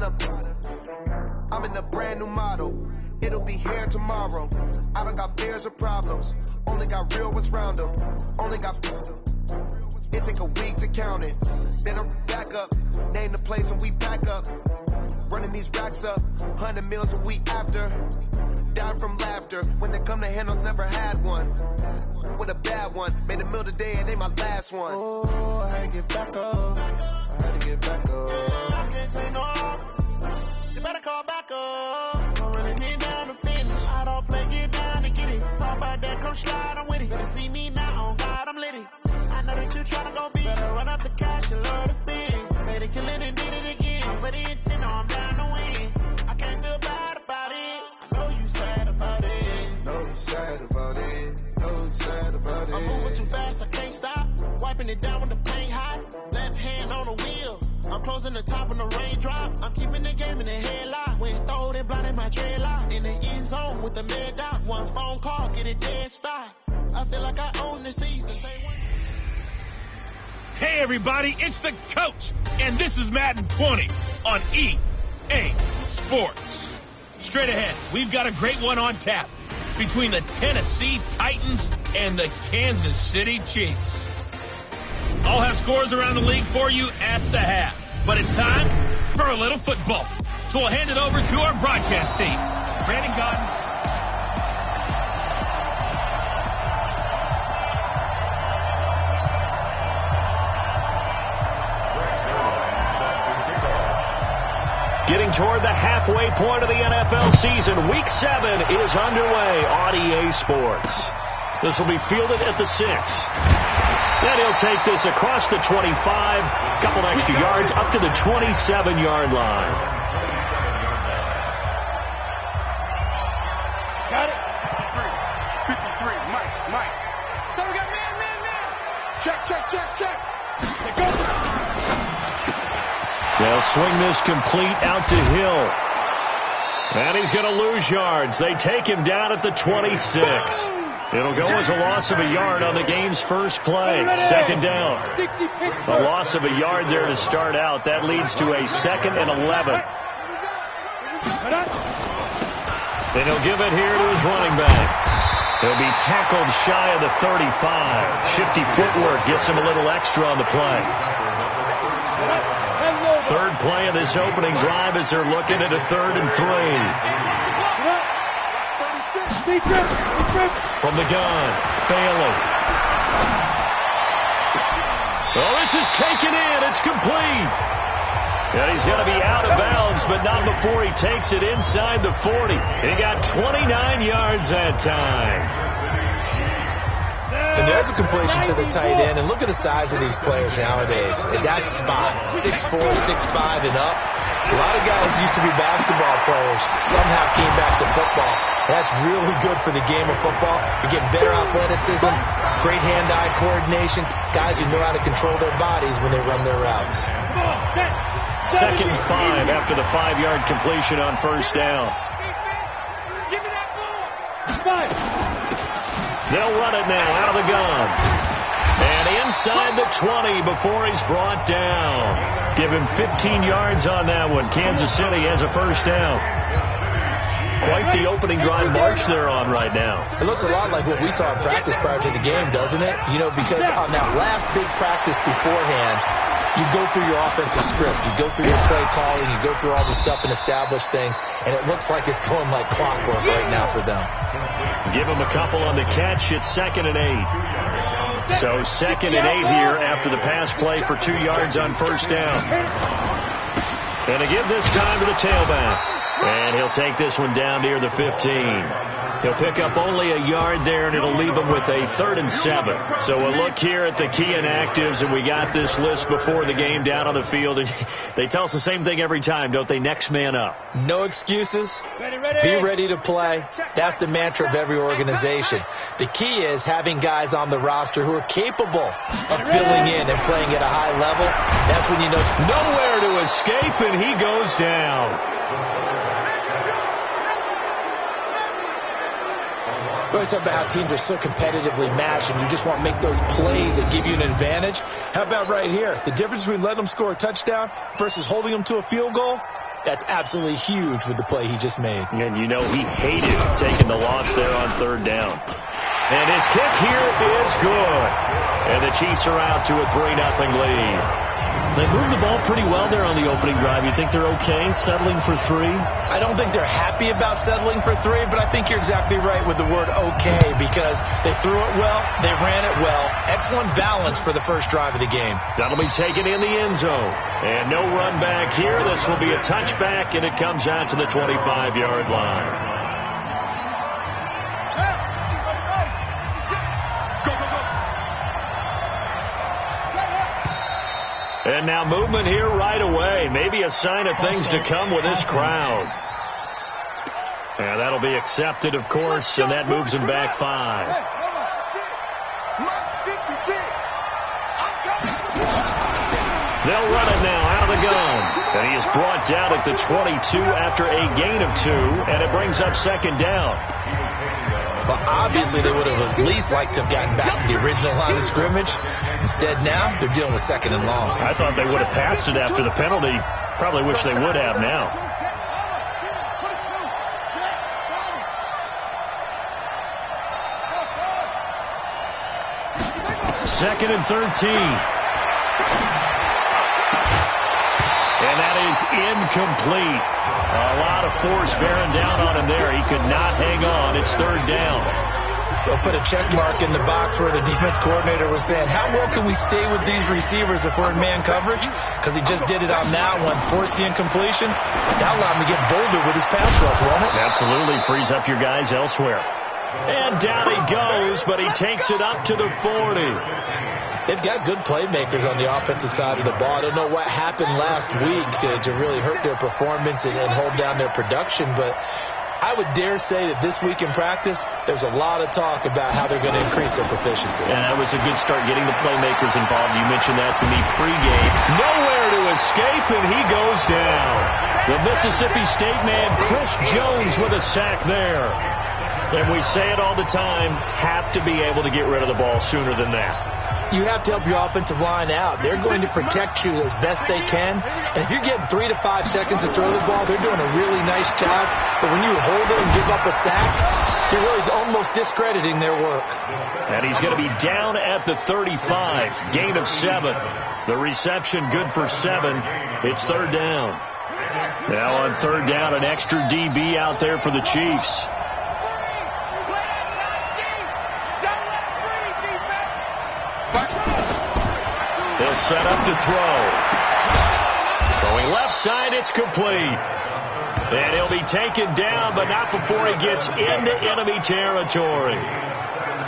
I'm in a brand new model. It'll be here tomorrow. I don't got fears or problems. Only got real what's round them. Only got. It take a week to count it. Then I'm back up. Name the place and we back up. Running these racks up. 100 meals a week after. Die from laughter. When they come to handles, never had one. With a bad one. Made a meal today and they my last one. Oh, I had to get back up. I had to get back up. I can't say no. You better call back up. Don't really need down to finish. I don't play, get down to get it. Talk about that, come slide, I'm with it. Better see me now, on God, I'm litty. I know that you tryna go big. Better run up the cash, you love to spin. Made it, kill it, and did it again. I'm ready to 10, I'm down to win. I can't feel bad about it. I know you sad about it. Know you sad about it. Know you sad about it. I'm moving too fast, I can't stop. Wiping it down when the paint hot. Left hand on the wheel. I'm closing the top when the raindrop. I'm keeping the game in the headlock. When throw it, blinding my dreadlock. In the end zone with the mid dot. One phone call, get it dead stop. I feel like I own the season. Hey everybody, it's the coach, and this is Madden 20 on EA Sports. Straight ahead, we've got a great one on tap between the Tennessee Titans and the Kansas City Chiefs. I'll have scores around the league for you at the half, but it's time for a little football. So we'll hand it over to our broadcast team. Brandon Godden. Getting toward the halfway point of the NFL season, Week 7 is underway on EA Sports. This will be fielded at the 6. Then he'll take this across the 25, couple extra yards up to the 27-yard line. Got it. 53, Mike. So we got man. Check. It goes. They'll swing this complete out to Hill. And he's going to lose yards. They take him down at the 26. It'll go as a loss of a yard on the game's first play. Second down. A loss of a yard there to start out. That leads to a 2nd and 11. And he'll give it here to his running back. He'll be tackled shy of the 35. Shifty footwork gets him a little extra on the play. Third play of this opening drive as they're looking at a 3rd and 3. From the gun, Bailey. Oh, this is taken in. It's complete. And he's going to be out of bounds, but not before he takes it inside the 40. He got 29 yards that time. And there's a completion to the tight end. And look at the size of these players nowadays. At that spot, 6'4", 6'5", and up. A lot of guys used to be basketball players. Somehow came back to football. That's really good for the game of football. You're getting better athleticism, great hand-eye coordination. Guys who know how to control their bodies when they run their routes. 2nd and 5 after the 5-yard completion on first down. Give me that ball. They'll run it now out of the gun. And inside the 20 before he's brought down. Give him 15 yards on that one. Kansas City has a first down. Quite the opening drive march they're on right now. It looks a lot like what we saw in practice prior to the game, doesn't it? You know, because on that last big practice beforehand, you go through your offensive script. You go through your play calling. You go through all this stuff and establish things. And it looks like it's going like clockwork right now for them. Give him a couple on the catch. It's 2nd and 8. So 2nd and 8 here after the pass play for 2 yards on first down. And to give this time to the tailback. And he'll take this one down near the 15. He'll pick up only a yard there, and it'll leave him with a 3rd and 7. So we'll look here at the key inactives, and we got this list before the game down on the field. And they tell us the same thing every time, don't they? Next man up. No excuses. Be ready to play. That's the mantra of every organization. The key is having guys on the roster who are capable of filling in and playing at a high level. That's when you know. Nowhere to escape, and he goes down. We always talk about how teams are so competitively matched and you just want to make those plays that give you an advantage. How about right here? The difference between letting them score a touchdown versus holding them to a field goal? That's absolutely huge with the play he just made. And you know he hated taking the loss there on third down. And his kick here is good. And the Chiefs are out to a 3-0 lead. They moved the ball pretty well there on the opening drive. You think they're okay settling for 3? I don't think they're happy about settling for 3, but I think you're exactly right with the word okay, because they threw it well, they ran it well. Excellent balance for the first drive of the game. That'll be taken in the end zone. And no run back here. This will be a touchback, and it comes out to the 25-yard line. And now movement here right away. Maybe a sign of things to come with this crowd. And that'll be accepted, of course, and that moves him back 5. They'll run it now out of the gun. And he is brought down at the 22 after a gain of 2, and it brings up second down. Well, obviously, they would have at least liked to have gotten back to the original line of scrimmage. Instead, now, they're dealing with second and long. I thought they would have passed it after the penalty. Probably wish they would have now. Second and 13. And that is incomplete. A lot of force bearing down on him there. He could not hang on. It's third down. They'll put a check mark in the box where the defense coordinator was saying, how well can we stay with these receivers if we're in man coverage? Because he just did it on that one. Force the incompletion. That allowed him to get bolder with his pass rush, won't it? Absolutely. Frees up your guys elsewhere. And down he goes, but he takes it up to the 40. They've got good playmakers on the offensive side of the ball. I don't know what happened last week to really hurt their performance and hold down their production, but I would dare say that this week in practice, there's a lot of talk about how they're going to increase their proficiency. And that was a good start getting the playmakers involved. You mentioned that to me pregame. Nowhere to escape, and he goes down. The Mississippi State man, Chris Jones, with a sack there. And we say it all the time, have to be able to get rid of the ball sooner than that. You have to help your offensive line out. They're going to protect you as best they can. And if you're getting 3 to 5 seconds to throw the ball, they're doing a really nice job. But when you hold it and give up a sack, you're really almost discrediting their work. And he's going to be down at the 35. Gain of 7. The reception good for 7. It's third down. Now on third down, an extra DB out there for the Chiefs. He'll set up to throw. Throwing left side, it's complete. And he'll be taken down, but not before he gets into enemy territory.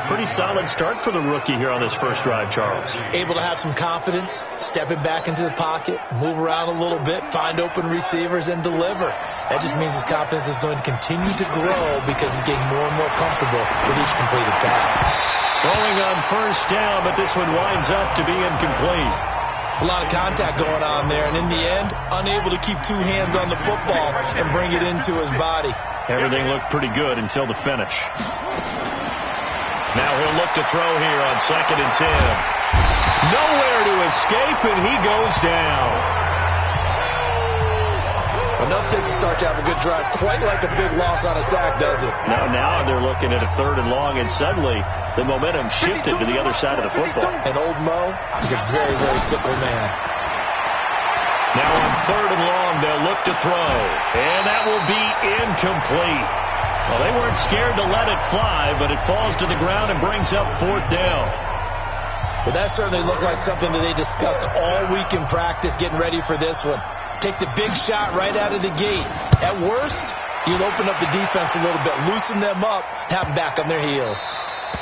Pretty solid start for the rookie here on this first drive, Charles. Able to have some confidence, stepping back into the pocket, move around a little bit, find open receivers, and deliver. That just means his confidence is going to continue to grow because he's getting more and more comfortable with each completed pass. Throwing on first down, but this one winds up to be incomplete. It's a lot of contact going on there, and in the end, unable to keep 2 hands on the football and bring it into his body. Everything looked pretty good until the finish. Now he'll look to throw here on second and 10. Nowhere to escape, and he goes down. Enough takes a start to have a good drive, quite like a big loss on a sack, does it? Now they're looking at a third and long, and suddenly the momentum shifted to the other side of the football. And old Mo is a very, very fickle man. Now on third and long, they'll look to throw, and that will be incomplete. Well, they weren't scared to let it fly, but it falls to the ground and brings up fourth down. Well, that certainly looked like something that they discussed all week in practice, getting ready for this one. Take the big shot right out of the gate. At worst, you'll open up the defense a little bit, loosen them up, have them back on their heels.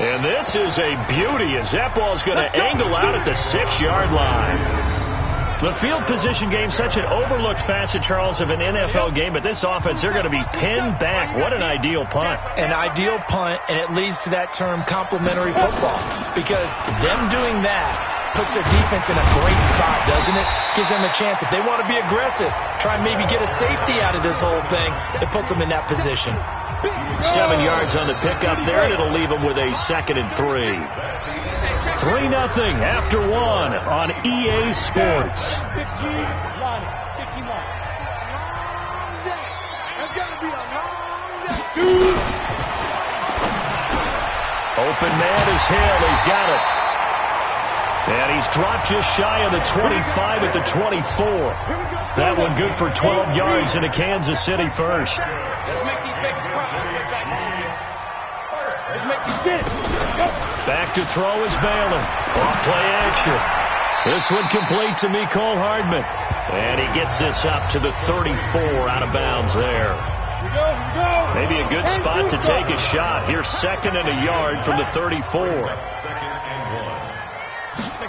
And this is a beauty as that ball's going to angle out at the 6-yard line. The field position game, such an overlooked facet, Charles, of an NFL game, but this offense, they're going to be pinned back. What an ideal punt. An ideal punt, and it leads to that term complementary football, because them doing that puts their defense in a great spot, doesn't it? Gives them a chance. If they want to be aggressive, try and maybe get a safety out of this whole thing, it puts them in that position. 7 yards on the pickup there, and it'll leave them with a second and 3. 3-0 after 1 on EA Sports. Open man is Hill. He's got it. And he's dropped just shy of the 25 at the 24. That one good for 12 yards into Kansas City first. Let's make these babies cry. Let's make these kids. Back to throw is Bailey. Off play action. This one complete to Mecole Hardman. And he gets this up to the 34 out of bounds there. Maybe a good spot to take a shot. Here's 2nd and a yard from the 34.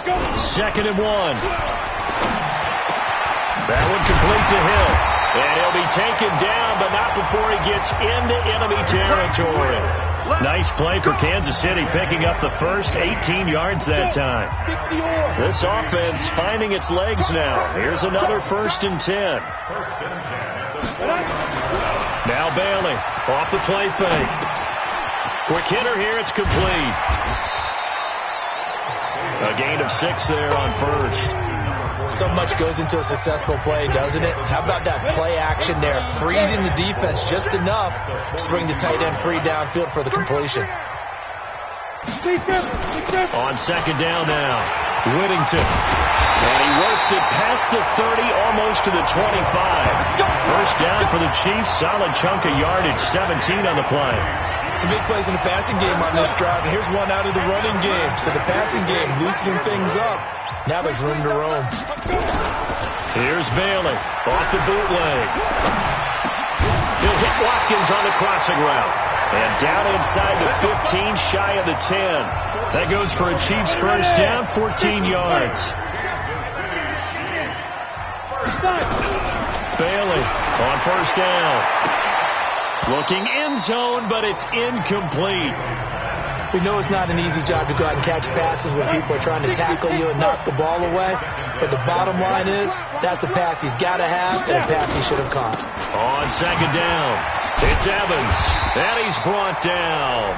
2nd and 1. That one complete to Hill. And he'll be taken down, but not before he gets into enemy territory. Nice play for Kansas City, picking up the first 18 yards that time. This offense finding its legs now. Here's another 1st and 10. Now Bailey off the play fake. Quick hitter here. It's complete. A gain of 6 there on first. So much goes into a successful play, doesn't it? How about that play action there, freezing the defense just enough to bring the tight end free downfield for the completion. On 2nd down now, Whittington. And he works it past the 30, almost to the 25. First down for the Chiefs, solid chunk of yardage, 17 on the play. Some big plays in the passing game on this drive, and here's one out of the running game. So the passing game loosening things up. Now there's room to roam. Here's Bailey off the bootleg. He'll hit Watkins on the crossing route. And down inside the 15, shy of the 10. That goes for a Chiefs first down, 14 yards. Bailey on first down. Looking end zone, but it's incomplete. We know it's not an easy job to go out and catch passes when people are trying to tackle you and knock the ball away. But the bottom line is, that's a pass he's got to have and a pass he should have caught. On 2nd down, it's Evans. And he's brought down.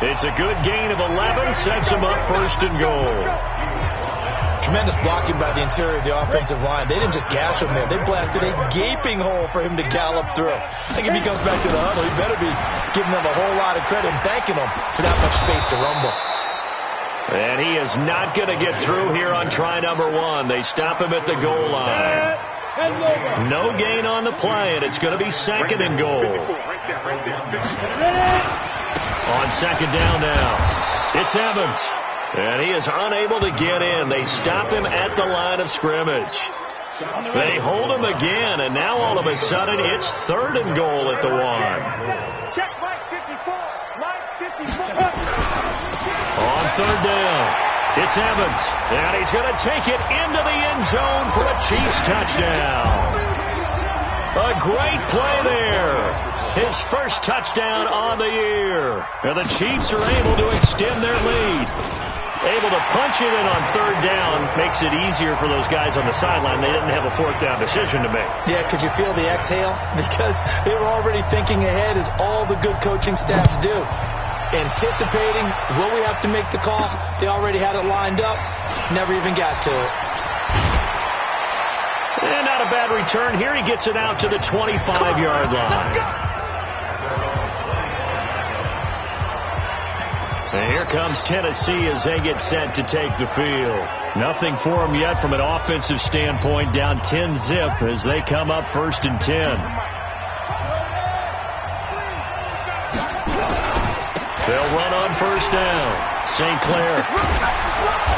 It's a good gain of 11, sets him up 1st and goal. Tremendous blocking by the interior of the offensive line. They didn't just gash him there. They blasted a gaping hole for him to gallop through. I think if he comes back to the huddle, he better be giving them a whole lot of credit and thanking them for that much space to rumble. And he is not going to get through here on try number 1. They stop him at the goal line. No gain on the play, and it's going to be 2nd and goal. On 2nd down now, it's Evans. And he is unable to get in. They stop him at the line of scrimmage. They hold him again, and now all of a sudden it's 3rd and goal at the 1. Check Mike 54. Mike 54. On 3rd down, it's Evans. And he's going to take it into the end zone for a Chiefs touchdown. A great play there. His first touchdown on the year. And the Chiefs are able to extend their lead. Able to punch it in on 3rd down makes it easier for those guys on the sideline. They didn't have a 4th down decision to make. Yeah, could you feel the exhale? Because they were already thinking ahead, as all the good coaching staffs do. Anticipating, will we have to make the call? They already had it lined up. Never even got to it. And not a bad return. Here he gets it out to the 25-yard line. And here comes Tennessee as they get set to take the field. Nothing for them yet from an offensive standpoint, down 10-zip as they come up 1st and 10. They'll run on 1st down. St. Clair.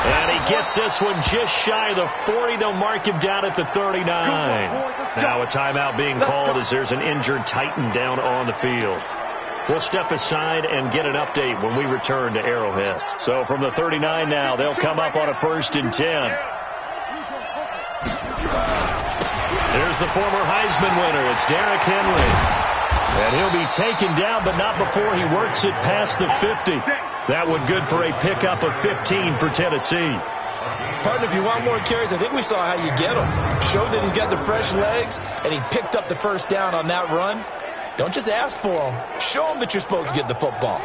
And he gets this one just shy of the 40. They'll mark him down at the 39. Now a timeout being called as there's an injured Titan down on the field. We'll step aside and get an update when we return to Arrowhead. So from the 39 now, they'll come up on a 1st and 10. There's the former Heisman winner. It's Derrick Henry. And he'll be taken down, but not before he works it past the 50. That one good for a pickup of 15 for Tennessee. Partner, if you want more carries, I think we saw how you get him. Showed that he's got the fresh legs, and he picked up the 1st down on that run. Don't just ask for them. Show them that you're supposed to get the football.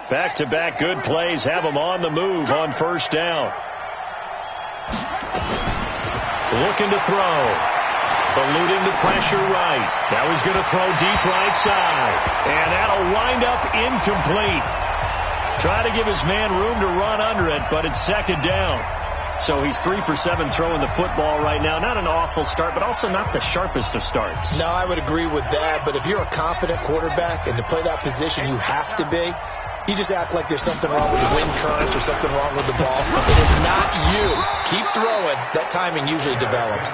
Back-to-back good plays have them on the move on 1st down. Looking to throw. Eluding the pressure right. Now he's going to throw deep right side. And that'll wind up incomplete. Try to give his man room to run under it, but it's second down. So he's 3 for 7 throwing the football right now. Not an awful start, but also not the sharpest of starts. No, I would agree with that. But if you're a confident quarterback and to play that position, you have to be. You just act like there's something wrong with the wind currents or something wrong with the ball. It is not you. Keep throwing. That timing usually develops.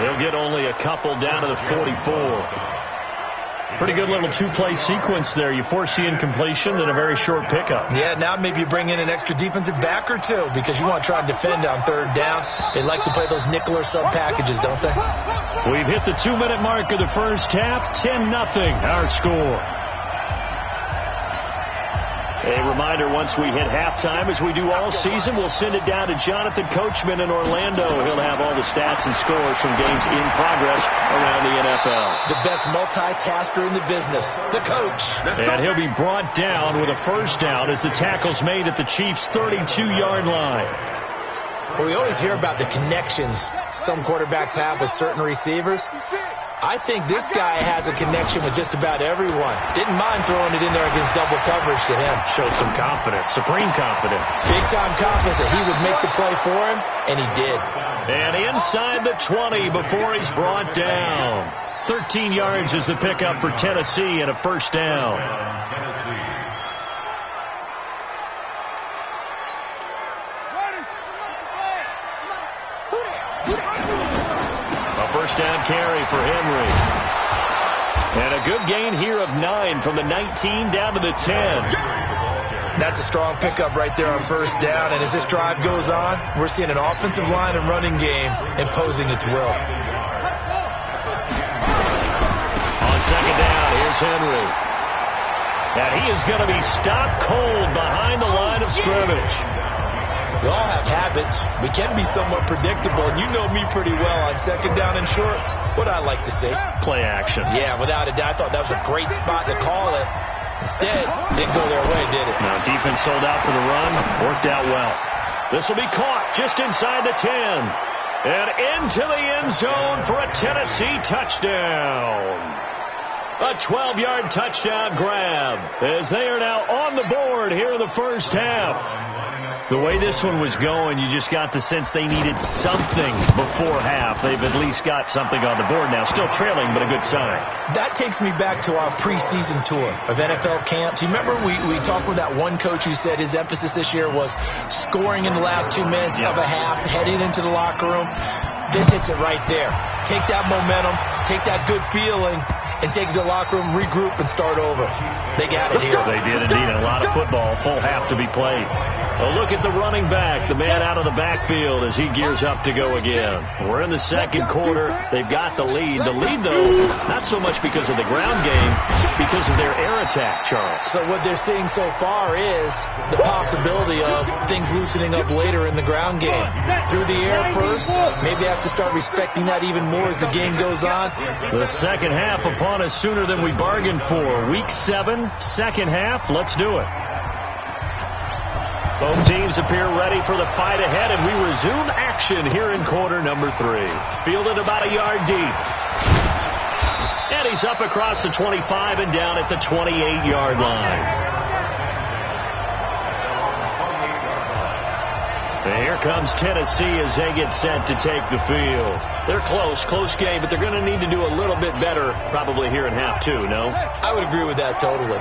They'll get only a couple down to the 44. Pretty good little two-play sequence there. You force the incompletion, then a very short pickup. Yeah, now maybe you bring in an extra defensive back or two because you want to try and defend on third down. They like to play those nickel or sub packages, don't they? We've hit the 2-minute mark of the first half. 10-0 our score. A reminder, once we hit halftime, as we do all season, we'll send it down to Jonathan Coachman in Orlando. He'll have all the stats and scores from games in progress around the NFL. The best multitasker in the business, the coach. And he'll be brought down with a first down as the tackle's made at the Chiefs' 32-yard line. Well, we always hear about the connections some quarterbacks have with certain receivers. I think this guy has a connection with just about everyone. Didn't mind throwing it in there against double coverage to him. Showed some confidence, supreme confidence. Big-time confidence that he would make the play for him, and he did. And inside the 20 before he's brought down. 13 yards is the pickup for Tennessee and a first down. First down carry for Henry. And a good gain here of 9 from the 19 down to the 10. That's a strong pickup right there on first down. And as this drive goes on, we're seeing an offensive line and running game imposing its will. On second down, here's Henry. And he is going to be stopped cold behind the line of scrimmage. We all have habits. We can be somewhat predictable, and you know me pretty well on second down and short. What I like to see. Play action. Yeah, without a doubt. I thought that was a great spot to call it. Instead, didn't go their way, did it? Now, defense sold out for the run. Worked out well. This will be caught just inside the 10. And into the end zone for a Tennessee touchdown. A 12-yard touchdown grab as they are now on the board here in the first half. The way this one was going, you just got the sense they needed something before half. They've at least got something on the board now. Still trailing, but a good sign. That takes me back to our preseason tour of NFL camps. You remember we talked with that one coach who said his emphasis this year was scoring in the last 2 minutes of a half, heading into the locker room. This hits it right there. Take that momentum, take that good feeling, and take it to the locker room, regroup, and start over. They got it here. They did indeed. A lot of football, full half to be played. A look at the running back, the man out of the backfield as he gears up to go again. We're in the second quarter. They've got the lead. The lead, though, not so much because of the ground game, because of their air attack, Charles. So what they're seeing so far is the possibility of things loosening up later in the ground game. Through the air first, maybe they have to start respecting that even more as the game goes on. The second half upon us sooner than we bargained for. Week 7, second half. Let's do it. Both teams appear ready for the fight ahead, and we resume action here in quarter number 3. Fielded about a yard deep. And he's up across the 25 and down at the 28-yard line. And here comes Tennessee as they get set to take the field. They're close game, but they're going to need to do a little bit better probably here in half 2, no? I would agree with that totally.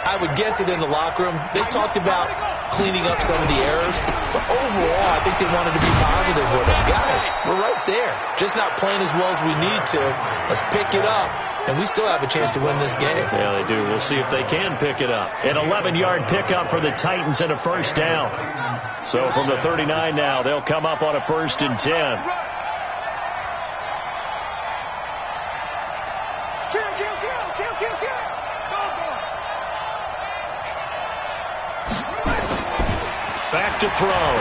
I would guess it in the locker room. They talked about cleaning up some of the errors, but overall, I think they wanted to be positive with them. Guys, we're right there. Just not playing as well as we need to. Let's pick it up, and we still have a chance to win this game. Yeah, they do. We'll see if they can pick it up. An 11-yard pickup for the Titans and a first down. So from the 39 now, they'll come up on a 1st and 10. Back to throw.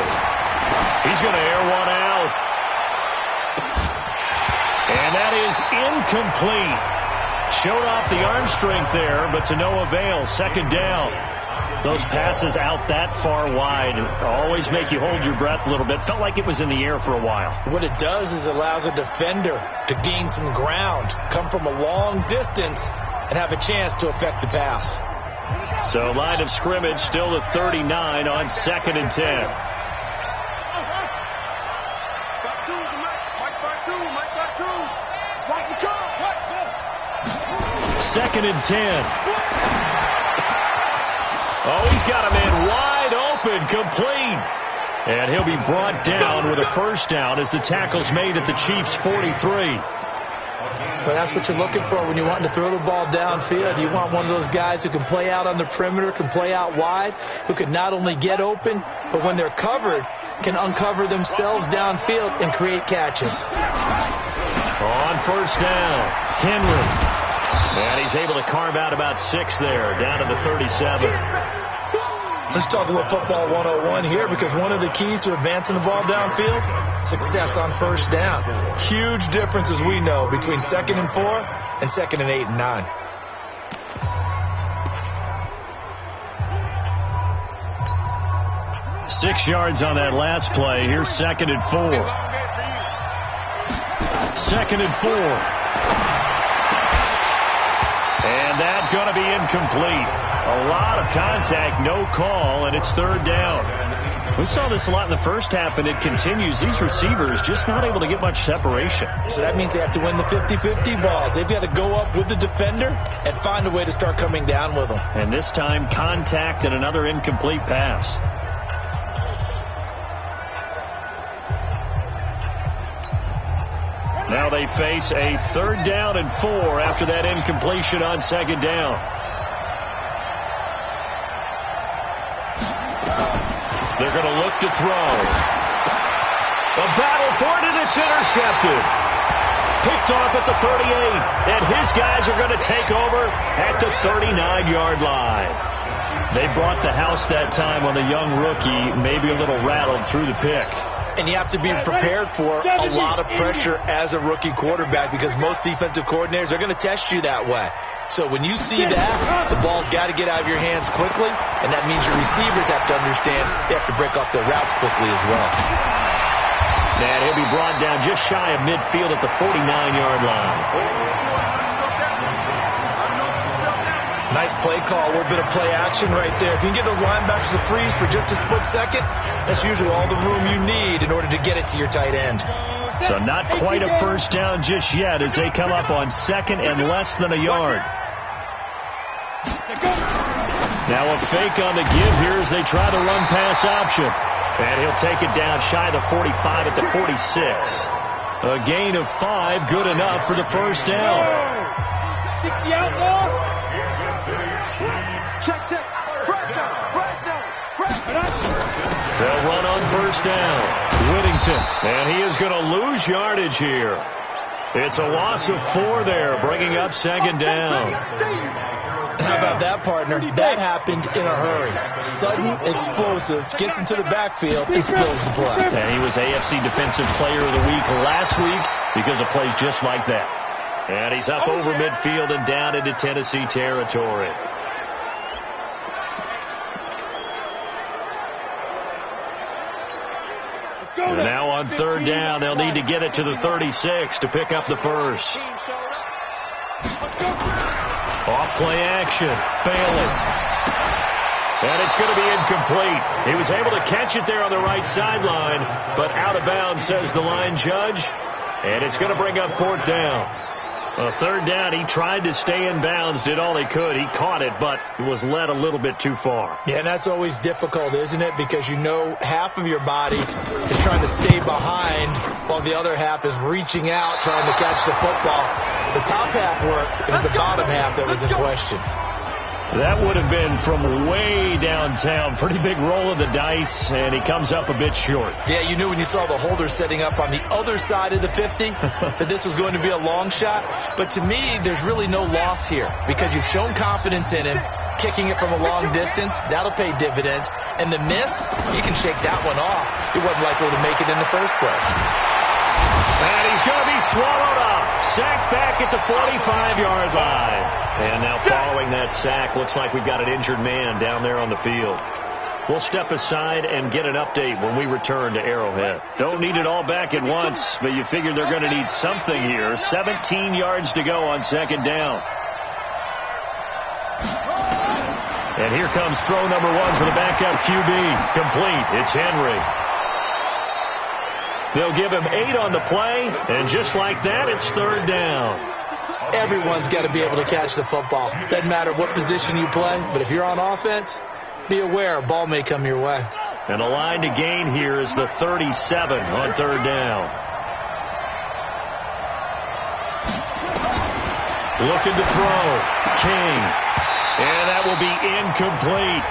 He's going to air one out. And that is incomplete. Showed off the arm strength there, but to no avail. Second down. Those passes out that far wide always make you hold your breath a little bit. Felt like it was in the air for a while. What it does is it allows a defender to gain some ground, come from a long distance, and have a chance to affect the pass. So line of scrimmage still at 39 on 2nd and 10. Second and 10. Oh, he's got a man wide open, complete. And he'll be brought down with a first down as the tackle's made at the Chiefs' 43. But that's what you're looking for when you're wanting to throw the ball downfield. You want one of those guys who can play out on the perimeter, can play out wide, who can not only get open, but when they're covered, can uncover themselves downfield and create catches. On first down, Henry. And he's able to carve out about 6 there, down to the 37. Let's talk a little football 101 here, because one of the keys to advancing the ball downfield, success on first down. Huge difference, as we know, between 2nd and 4 and 2nd and 8 and 9. Six yards on that last play. Here's 2nd and 4. 2nd and 4. And that's going to be incomplete. A lot of contact, no call, and it's 3rd down. We saw this a lot in the first half, and it continues. These receivers just not able to get much separation. So that means they have to win the 50-50 balls. They've got to go up with the defender and find a way to start coming down with them. And this time, contact and another incomplete pass. Now they face a 3rd down and 4 after that incompletion on 2nd down. They're going to look to throw. A battle for it, and it's intercepted. Picked off at the 38, and his guys are going to take over at the 39-yard line. They brought the house that time on the young rookie, maybe a little rattled through the pick. And you have to be prepared for a lot of pressure as a rookie quarterback, because most defensive coordinators are going to test you that way. So when you see that, the ball's got to get out of your hands quickly, and that means your receivers have to understand they have to break off their routes quickly as well. And he'll be brought down just shy of midfield at the 49-yard line. Nice play call, a little bit of play action right there. If you can get those linebackers to freeze for just a split second, that's usually all the room you need in order to get it to your tight end. So not quite a first down just yet as they come up on 2nd and less than a yard. Now a fake on the give here as they try the run pass option. And he'll take it down shy of the 45 at the 46. A gain of 5, good enough for the first down. 60 out now. Check. They'll run on first down. Whittington. And he is going to lose yardage here. It's a loss of 4 there, bringing up 2nd down. How about that, partner? That happened in a hurry. Sudden, explosive, gets into the backfield, and spills the play. And he was AFC Defensive Player of the Week last week because of plays just like that. And he's up over midfield and down into Tennessee territory. And now on 3rd down, they'll need to get it to the 36 to pick up the first. Off play action. Bailey. And it's going to be incomplete. He was able to catch it there on the right sideline, but out of bounds, says the line judge. And it's going to bring up 4th down. 3rd down, he tried to stay in bounds, did all he could. He caught it, but was led a little bit too far. Yeah, and that's always difficult, isn't it? Because you know half of your body is trying to stay behind while the other half is reaching out, trying to catch the football. The top half worked. It was the bottom half that was in question. That would have been from way downtown. Pretty big roll of the dice, and he comes up a bit short. Yeah, you knew when you saw the holder setting up on the other side of the 50 that this was going to be a long shot. But to me, there's really no loss here because you've shown confidence in him. Kicking it from a long distance, that'll pay dividends. And the miss, you can shake that one off. He wasn't likely to make it in the first place. And he's going to be swallowed up. Sacked back back at the 45-yard line. And now following that sack, looks like we've got an injured man down there on the field. We'll step aside and get an update when we return to Arrowhead. Don't need it all back at once, but you figure they're going to need something here. 17 yards to go on second down. And here comes throw number 1 for the backup QB. Complete. It's Henry. They'll give him 8 on the play, and just like that, it's third down. Everyone's got to be able to catch the football. Doesn't matter what position you play, but if you're on offense, be aware a ball may come your way. And the line to gain here is the 37 on third down. Looking to throw. King. And that will be incomplete.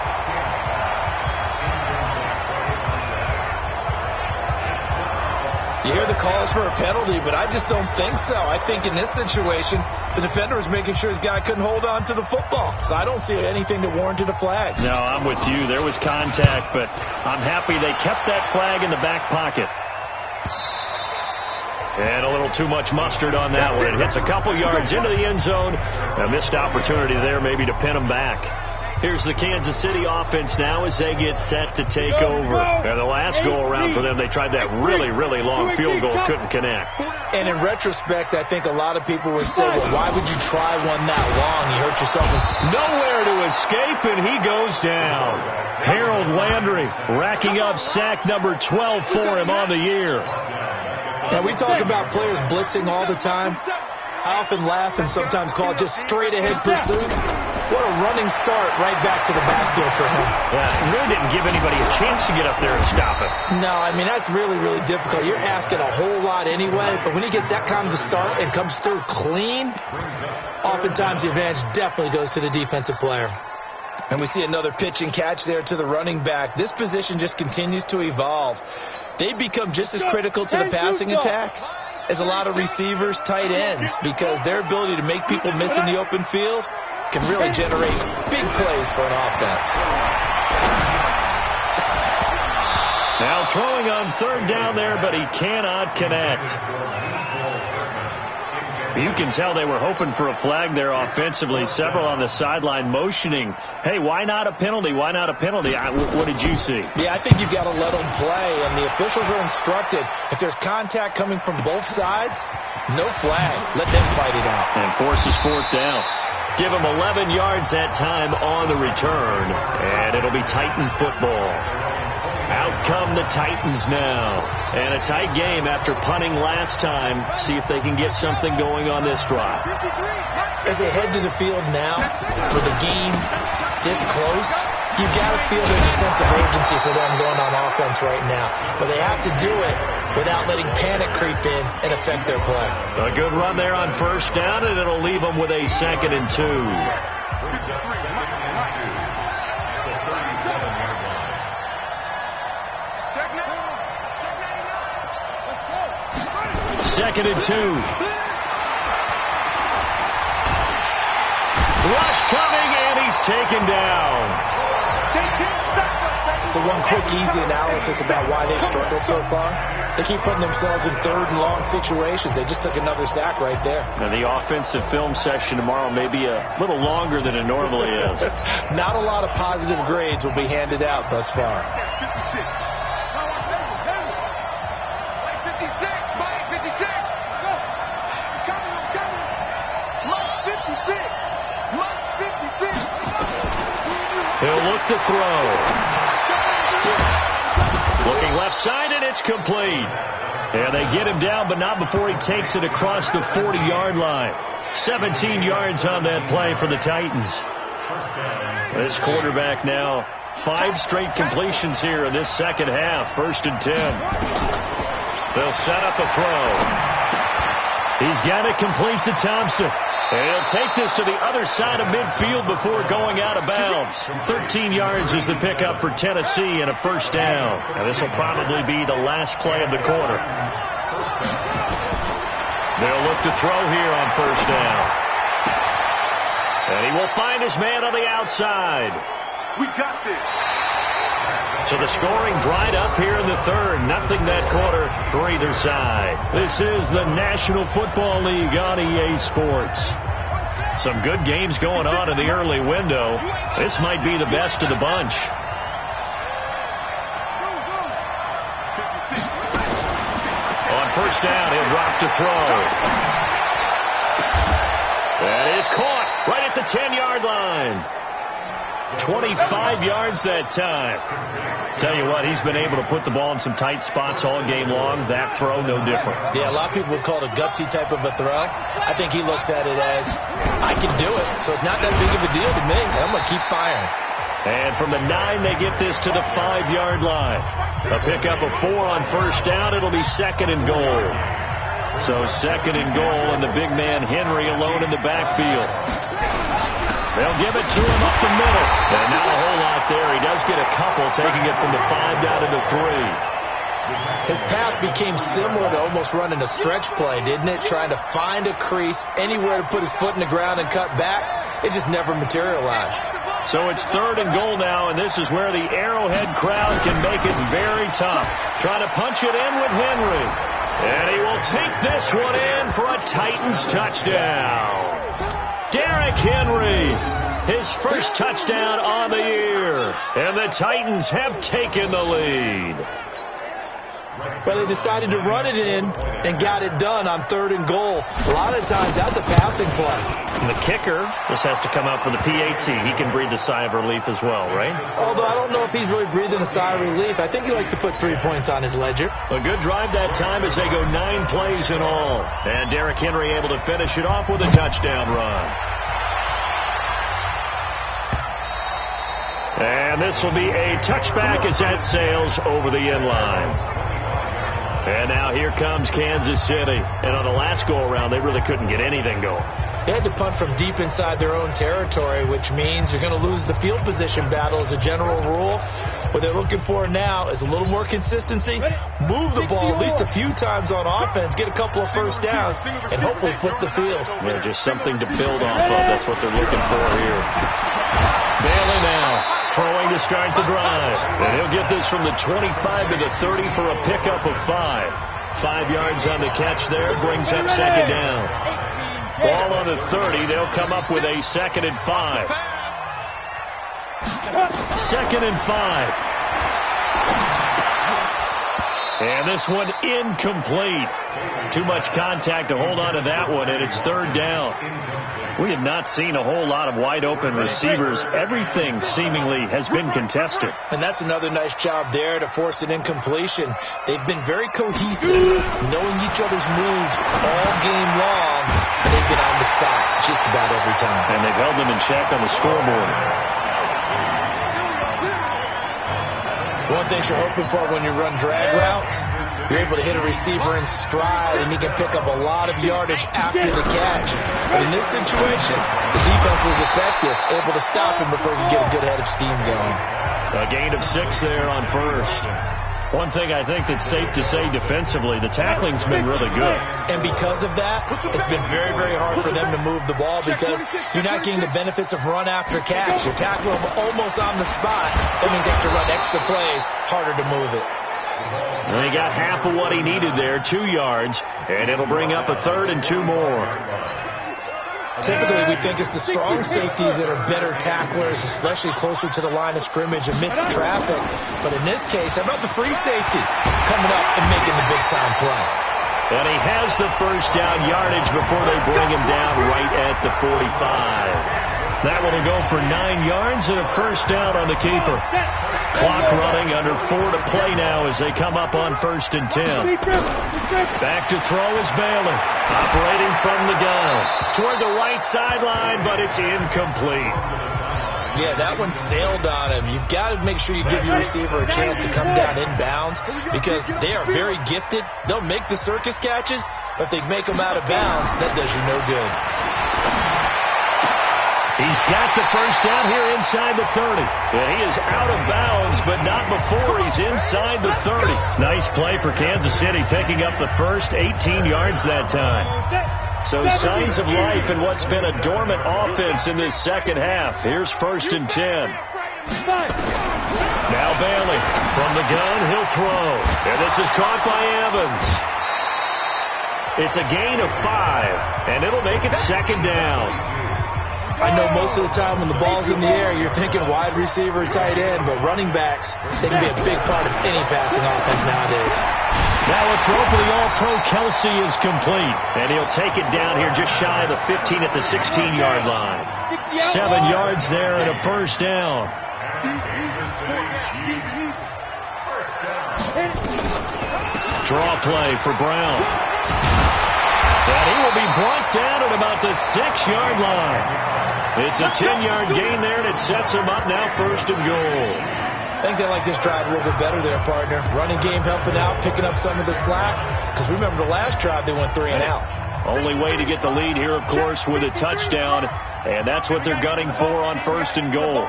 You hear the calls for a penalty, but I just don't think so. I think in this situation, the defender was making sure his guy couldn't hold on to the football. So I don't see anything that warranted a flag. No, I'm with you. There was contact, but I'm happy they kept that flag in the back pocket. And a little too much mustard on that one. It hits a couple yards into the end zone. A missed opportunity there maybe to pin them back. Here's the Kansas City offense now as they get set to take over. And the last go-around for them, they tried that really, really long field goal, couldn't connect. And in retrospect, I think a lot of people would say, well, why would you try one that long? You hurt yourself. Nowhere to escape, and he goes down. Harold Landry racking up sack number 12 for him on the year. Now, we talk about players blitzing all the time. I often laugh and sometimes call it just straight-ahead pursuit. What a running start right back to the backfield for him. Yeah, really didn't give anybody a chance to get up there and stop it. No, I mean, that's really, really difficult. You're asking a whole lot anyway, but when he gets that kind of a start and comes through clean, oftentimes the advantage definitely goes to the defensive player. And we see another pitch and catch there to the running back. This position just continues to evolve. They become just as critical to the passing attack as a lot of receivers, tight ends, because their ability to make people miss in the open field can really generate big plays for an offense. Now throwing on third down there, but he cannot connect. You can tell they were hoping for a flag there offensively. Several on the sideline motioning, hey, why not a penalty? Why not a penalty? What did you see? Yeah, I think you've got to let them play, and the officials are instructed. If there's contact coming from both sides, no flag. Let them fight it out. And forces fourth down. Give them 11 yards that time on the return, and it'll be Titan football. Out come the Titans now. And a tight game after punting last time. See if they can get something going on this drive. As they head to the field now, with the game this close, you got to feel there's a sense of urgency for them going on offense right now. But they have to do it without letting panic creep in and affect their play. A good run there on first down, and it'll leave them with a 2nd and 2. Second and 2. Rush coming, and he's taken down. So one quick, easy analysis about why they've struggled so far. They keep putting themselves in third and long situations. They just took another sack right there. And the offensive film section tomorrow may be a little longer than it normally is. Not a lot of positive grades will be handed out thus far. 56, Mike, 56. Go. Mike, 56. Mike, 56. He'll look to throw. Looking left side, and it's complete. And they get him down, but not before he takes it across the 40-yard line. 17 yards on that play for the Titans. This quarterback now 5 straight completions here in this second half. 1st and 10. They'll set up a throw. He's got it complete to Thompson. And he'll take this to the other side of midfield before going out of bounds. 13 yards is the pickup for Tennessee and a 1st down. And this will probably be the last play of the quarter. They'll look to throw here on 1st down. And he will find his man on the outside. We got this. So the scoring dried up here in the third. Nothing that quarter for either side. This is the National Football League on EA Sports. Some good games going on in the early window. This might be the best of the bunch. On first down, he'll drop to throw. That is caught right at the 10-yard line. 25 yards that time. Tell you what, he's been able to put the ball in some tight spots all game long. That throw, no different. Yeah, a lot of people would call it a gutsy type of a throw. I think he looks at it as, I can do it, so it's not that big of a deal to me. I'm going to keep firing. And from the 9, they get this to the 5-yard line. A pickup of 4 on first down. It'll be second and goal. So second and goal, and the big man Henry alone in the backfield. They'll give it to him up the middle. And not a whole lot there. He does get a couple, taking it from the 5 down to the 3. His path became similar to almost running a stretch play, didn't it? Trying to find a crease, anywhere to put his foot in the ground and cut back. It just never materialized. So it's third and goal now, and this is where the Arrowhead crowd can make it very tough. Trying to punch it in with Henry. And he will take this one in for a Titans touchdown. Derrick Henry, his first touchdown on the year. And the Titans have taken the lead. Well, they decided to run it in and got it done on third and goal. A lot of times that's a passing play. And the kicker just has to come out for the PAT. He can breathe a sigh of relief as well, right? Although I don't know if he's really breathing a sigh of relief. I think he likes to put 3 points on his ledger. A good drive that time as they go 9 plays in all. And Derrick Henry able to finish it off with a touchdown run. And this will be a touchback as that sails over the end line. And now here comes Kansas City. And on the last go-around, they really couldn't get anything going. They had to punt from deep inside their own territory, which means you're going to lose the field position battle as a general rule. What they're looking for now is a little more consistency, move the ball at least a few times on offense, get a couple of first downs, and hopefully flip the field. Yeah, just something to build off of. That's what they're looking for here. Bailey now throwing to start the drive. And he'll get this from the 25 to the 30 for a pickup of 5. 5 yards on the catch there. Brings up second down. Ball on the 30. They'll come up with a 2nd and 5. 2nd and 5. And this one incomplete. Too much contact to hold on to that one, and it's third down. We have not seen a whole lot of wide-open receivers. Everything seemingly has been contested. And that's another nice job there to force an incompletion. They've been very cohesive, knowing each other's moves all game long, and they've been on the spot just about every time. And they've held them in check on the scoreboard. One thing you're hoping for when you run drag routes, you're able to hit a receiver in stride, and he can pick up a lot of yardage after the catch. But in this situation, the defense was effective, able to stop him before he could get a good head of steam going. A gain of 6 there on first. One thing I think that's safe to say defensively, the tackling's been really good. And because of that, it's been very, very hard for them to move the ball because you're not getting the benefits of run after catch. You're tackling them almost on the spot. That means they have to run extra plays, harder to move it. And he got half of what he needed there, 2 yards, and it'll bring up a 3rd and 2 more. Typically, we think it's the strong safeties that are better tacklers, especially closer to the line of scrimmage amidst traffic. But in this case, how about the free safety coming up and making the big-time play? And he has the first down yardage before they bring him down right at the 45. That one will go for 9 yards and a first down on the keeper. Clock running, under 4 to play now as they come up on 1st and 10. Back to throw is Bailey, operating from the gun. Toward the right sideline, but it's incomplete. Yeah, that one sailed on him. You've got to make sure you give your receiver a chance to come down inbounds because they are very gifted. They'll make the circus catches, but if they make them out of bounds, that does you no good. He's got the first down here inside the 30. And he is out of bounds, but not before he's inside the 30. Nice play for Kansas City, picking up the first 18 yards that time. So signs of life in what's been a dormant offense in this second half. Here's 1st and 10. Now Bailey from the gun, he'll throw. And this is caught by Evans. It's a gain of 5, and it'll make it second down. I know most of the time when the ball's in the air, you're thinking wide receiver, tight end, but running backs, they can be a big part of any passing offense nowadays. Now a throw for the All-Pro Kelsey is complete, and he'll take it down here just shy of the 15 at the 16-yard line. 7 yards there and a first down. Draw play for Brown. And he will be brought down at about the 6-yard line. It's a 10-yard gain there, and it sets him up now first and goal. I think they like this drive a little bit better there, partner. Running game helping out, picking up some of the slack. Because remember the last drive, they went 3 and out. Only way to get the lead here, of course, with a touchdown. And that's what they're gunning for on first and goal.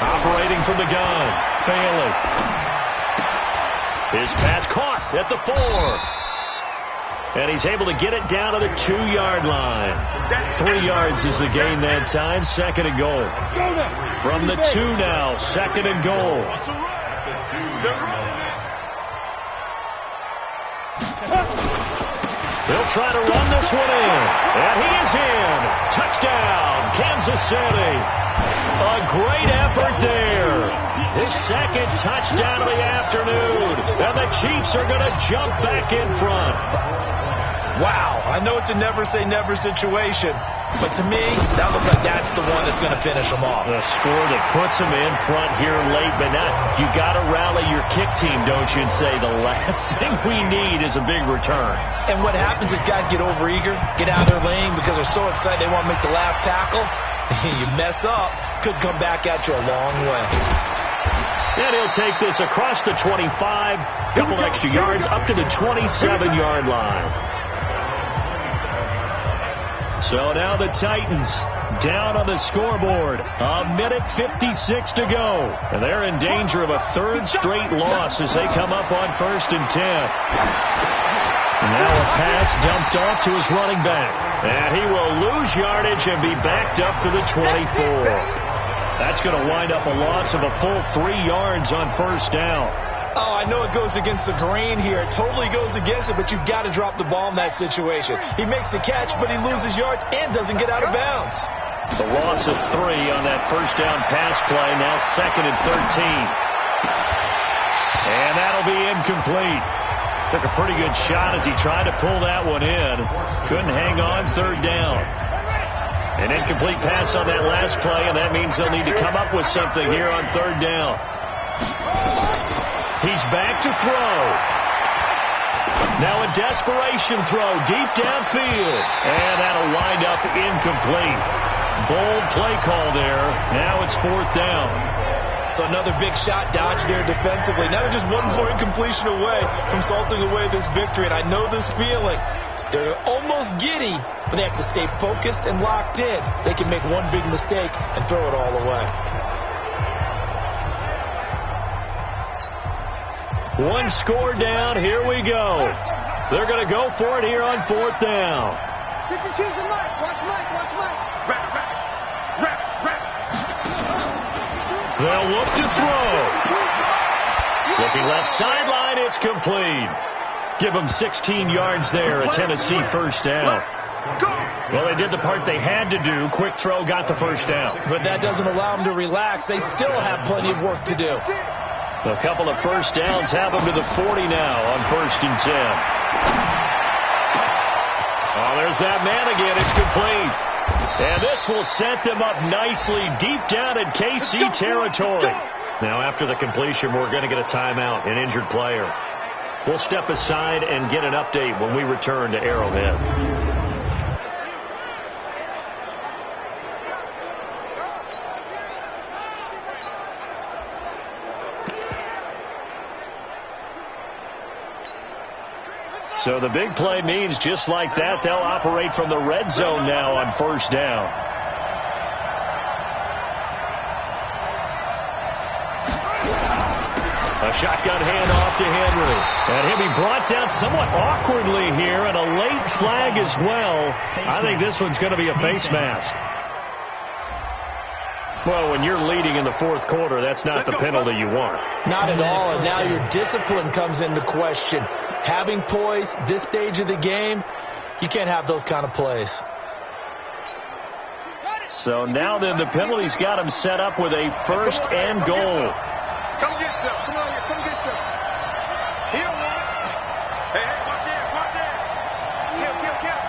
Operating from the gun, Bailey. His pass caught at the 4. And he's able to get it down to the 2-yard line. 3 yards is the gain that time. Second and goal. From the 2 now. Second and goal. He'll try to run this one in. And he is in. Touchdown, Kansas City. A great effort there. His second touchdown of the afternoon. And the Chiefs are going to jump back in front. Wow, I know it's a never-say-never situation, but to me, that looks like that's the one that's going to finish them off. The score that puts them in front here late, but now you got to rally your kick team, don't you, and say the last thing we need is a big return. And what happens is guys get overeager, get out of their lane because they're so excited they want to make the last tackle. You mess up, could come back at you a long way. And he'll take this across the 25, couple extra yards up to the 27-yard line. So now the Titans down on the scoreboard. A minute 56 to go. And they're in danger of a third straight loss as they come up on first and 10. Now a pass dumped off to his running back. And he will lose yardage and be backed up to the 24. That's going to wind up a loss of a full 3 yards on first down. Oh, I know it goes against the grain here. It totally goes against it, but you've got to drop the ball in that situation. He makes the catch, but he loses yards and doesn't get out of bounds. The loss of 3 on that first down pass play. Now second and 13. And that'll be incomplete. Took a pretty good shot as he tried to pull that one in. Couldn't hang on third down. An incomplete pass on that last play, and that means they'll need to come up with something here on third down. He's back to throw. Now a desperation throw deep downfield. And that'll wind up incomplete. Bold play call there. Now it's fourth down. So another big shot dodge there defensively. Now they're just one more incompletion away from salting away this victory. And I know this feeling. They're almost giddy, but they have to stay focused and locked in. They can make one big mistake and throw it all away. One score down. Here we go. They're going to go for it here on fourth down. They'll look to throw. Looking left sideline. It's complete. Give them 16 yards there. A Tennessee first down. Well, they did the part they had to do. Quick throw got the first down. But that doesn't allow them to relax. They still have plenty of work to do. A couple of first downs have them to the 40 now on first and 10. Oh, there's that man again. It's complete. And this will set them up nicely deep down in KC territory. Now, after the completion, we're going to get a timeout, an injured player. We'll step aside and get an update when we return to Arrowhead. So the big play means just like that, they'll operate from the red zone now on first down. A shotgun handoff to Henry. And he'll be brought down somewhat awkwardly here, and a late flag as well. I think this one's going to be a face mask. Well, when you're leading in the fourth quarter, that's not the penalty you want. Not at all, and now your discipline comes into question. Having poise this stage of the game, you can't have those kind of plays. So now then the penalty's got him set up with a first and goal. Come get some. Come on here. Come get some. He don't want it. Hey, watch it. Watch it. Kill.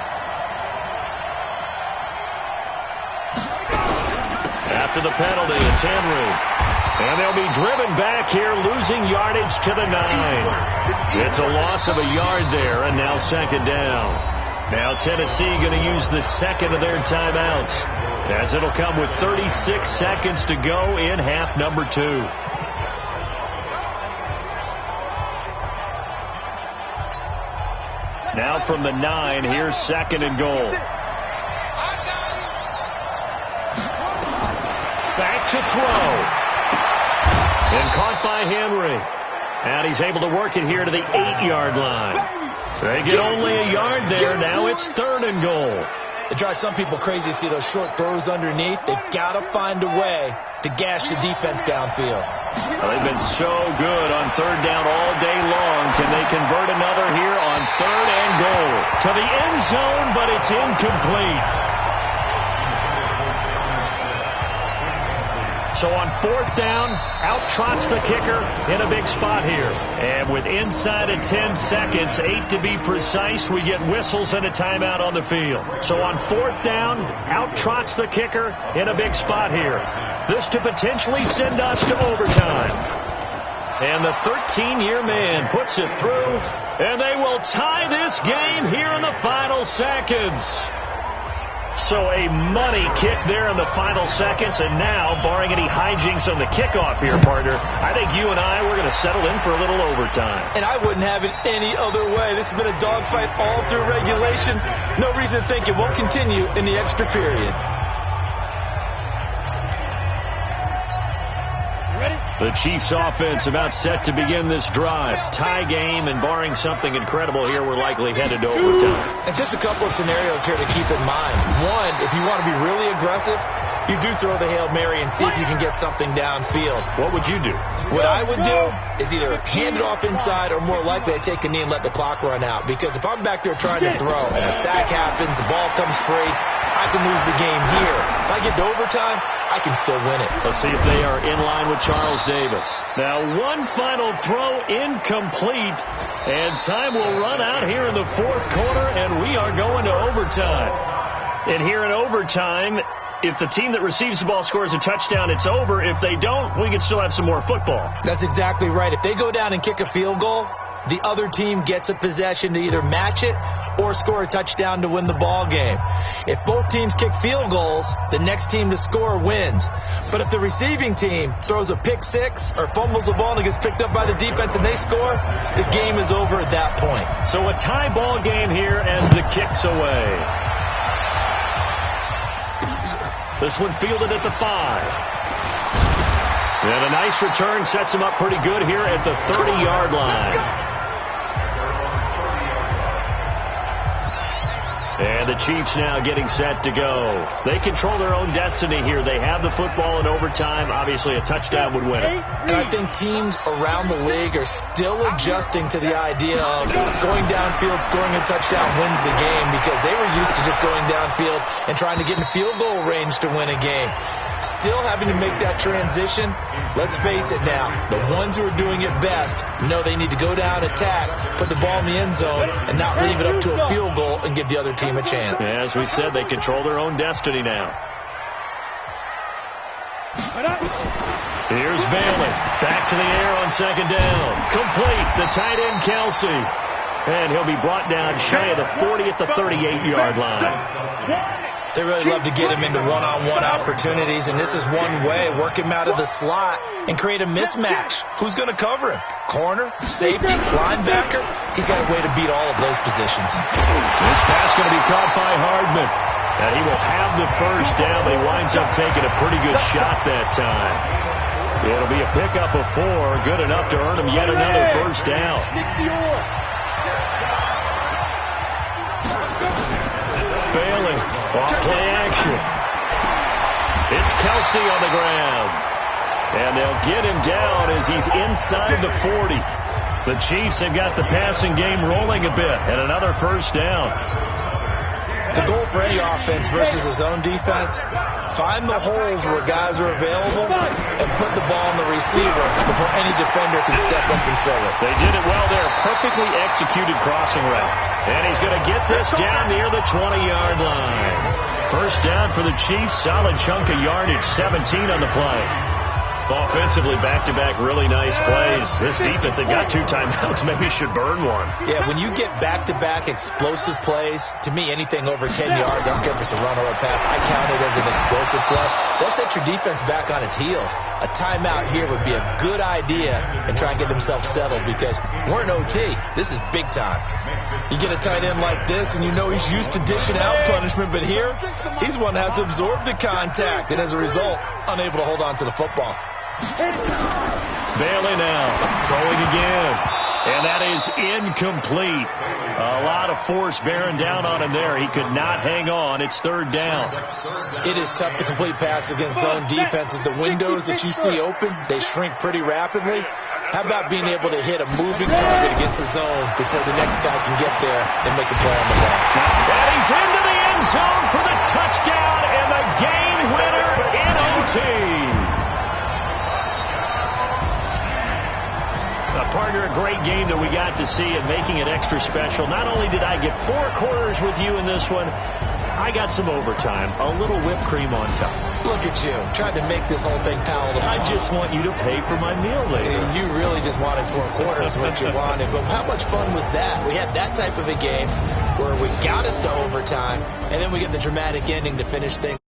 After the penalty, it's Henry. And they'll be driven back here, losing yardage to the 9. It's a loss of a yard there, and now second down. Now Tennessee going to use the second of their timeouts, as it'll come with 36 seconds to go in half number 2. Now from the 9, here's second and goal. Back to throw. And caught by Henry. And he's able to work it here to the 8-yard line. They get only a yard there. Now it's third and goal. It drives some people crazy to see those short throws underneath. They've got to find a way to gash the defense downfield. Well, they've been so good on third down all day long. Can they convert another here on third and goal? To the end zone, but it's incomplete. So on fourth down, out trots the kicker in a big spot here. And with inside of 10 seconds, 8 to be precise, we get whistles and a timeout on the field. So on fourth down, out trots the kicker in a big spot here. This to potentially send us to overtime. And the 13-year man puts it through, and they will tie this game here in the final seconds. So a money kick there in the final seconds, and now, barring any hijinks on the kickoff here, partner, I think you and I, we're going to settle in for a little overtime. And I wouldn't have it any other way. This has been a dogfight all through regulation. No reason to think it won't continue in the extra period. The Chiefs offense about set to begin this drive. Tie game, and barring something incredible here, we're likely headed to overtime. And just a couple of scenarios here to keep in mind. One, if you want to be really aggressive, you do throw the Hail Mary and see if you can get something downfield. What would you do? What I would do is either hand it off inside, or more likely I take a knee and let the clock run out. Because if I'm back there trying to throw and a sack happens, the ball comes free, I can lose the game here. If I get to overtime, I can still win it. Let's see if they are in line with Charles Davis. Now one final throw incomplete, and time will run out here in the fourth quarter, and we are going to overtime. And here in overtime, if the team that receives the ball scores a touchdown, it's over. If they don't, we can still have some more football. That's exactly right. If they go down and kick a field goal, the other team gets a possession to either match it or score a touchdown to win the ball game. If both teams kick field goals, the next team to score wins. But if the receiving team throws a pick six or fumbles the ball and it gets picked up by the defense and they score, the game is over at that point. So a tie ball game here as the kick's away. This one fielded at the 5. And a nice return sets him up pretty good here at the 30-yard line. And the Chiefs now getting set to go. They control their own destiny here. They have the football in overtime. Obviously, a touchdown would win it. And I think teams around the league are still adjusting to the idea of going downfield, scoring a touchdown wins the game, because they were used to just going downfield and trying to get in field goal range to win a game. Still having to make that transition. Let's face it now, the ones who are doing it best know they need to go down, attack, put the ball in the end zone, and not leave it up to a field goal and give the other team a chance. As we said, they control their own destiny now. Here's Bailey. Back to the air on second down. Complete. The tight end, Kelsey. And he'll be brought down shy of the 40 at the 38-yard line. They really love to get him into one-on-one opportunities, and this is one way. Work him out of the slot and create a mismatch. Who's going to cover him? Corner, safety, linebacker? He's got a way to beat all of those positions. This pass going to be caught by Hardman. And he will have the first down, but he winds up taking a pretty good shot that time. It'll be a pickup of 4, good enough to earn him yet another first down. Bailey, off play action. It's Kelsey on the ground. And they'll get him down as he's inside the 40. The Chiefs have got the passing game rolling a bit, and another first down. The goal for any offense versus his own defense, find the holes where guys are available and put the ball on the receiver before any defender can step up and fill it. They did it well there. Perfectly executed crossing route. And he's going to get this down near the 20-yard line. First down for the Chiefs. Solid chunk of yardage, 17 on the play. Offensively, back-to-back really nice plays. This defense, they've got 2 timeouts. Maybe should burn one. Yeah, when you get back-to-back explosive plays, to me, anything over 10 yards, I don't care if it's a run or a pass, I count it as an explosive play. That sets your defense back on its heels. A timeout here would be a good idea and try and get themselves settled because we're in OT. This is big time. You get a tight end like this, and you know he's used to dishing out punishment, but here, he's one that has to absorb the contact, and as a result, unable to hold on to the football. Bailey now, throwing again. And that is incomplete. A lot of force bearing down on him there. He could not hang on. It's third down. It is tough to complete passes against zone defenses. The windows that you see open, they shrink pretty rapidly. How about being able to hit a moving target against the zone before the next guy can get there and make a play on the ball? And he's into the end zone for the touchdown and the game winner in OT. Partner, a great game that we got to see and making it extra special. Not only did I get 4 quarters with you in this one, I got some overtime, a little whipped cream on top. Look at you, trying to make this whole thing palatable. I just want you to pay for my meal later. You really just wanted 4 quarters, what you wanted. But how much fun was that? We had that type of a game where we got us to overtime, and then we get the dramatic ending to finish things.